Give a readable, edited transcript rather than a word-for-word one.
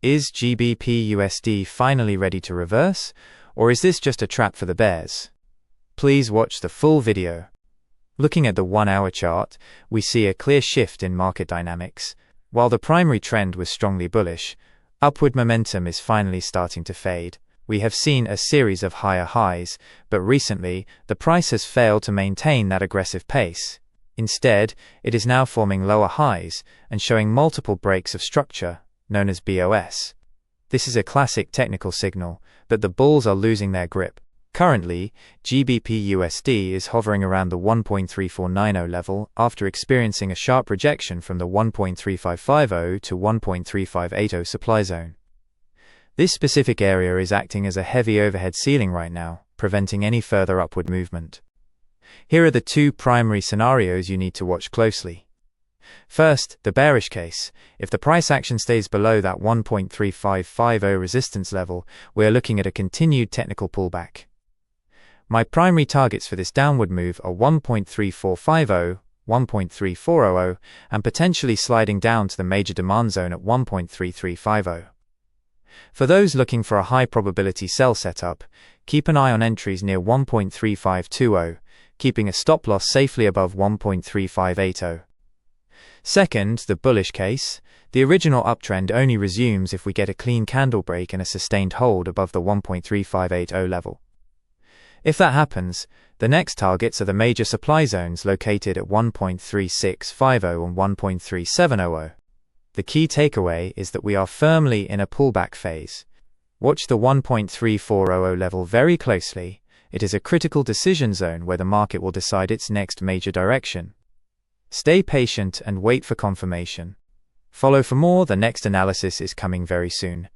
Is GBPUSD finally ready to reverse, or is this just a trap for the bears? Please watch the full video. Looking at the 1-hour chart, we see a clear shift in market dynamics. While the primary trend was strongly bullish, upward momentum is finally starting to fade. We have seen a series of higher highs, but recently, the price has failed to maintain that aggressive pace. Instead, it is now forming lower highs and showing multiple breaks of structure, known as BOS. This is a classic technical signal that the bulls are losing their grip. Currently, GBPUSD is hovering around the 1.3490 level after experiencing a sharp rejection from the 1.3550 to 1.3580 supply zone. This specific area is acting as a heavy overhead ceiling right now, preventing any further upward movement. Here are the two primary scenarios you need to watch closely. First, the bearish case. If the price action stays below that 1.3550 resistance level, we are looking at a continued technical pullback. My primary targets for this downward move are 1.3450, 1.3400, and potentially sliding down to the major demand zone at 1.3350. For those looking for a high probability sell setup, keep an eye on entries near 1.3520, keeping a stop loss safely above 1.3580. Second, the bullish case. The original uptrend only resumes if we get a clean candle break and a sustained hold above the 1.3580 level. If that happens, the next targets are the major supply zones located at 1.3650 and 1.3700. The key takeaway is that we are firmly in a pullback phase. Watch the 1.3400 level very closely. It is a critical decision zone where the market will decide its next major direction. Stay patient and wait for confirmation. Follow for more. The next analysis is coming very soon.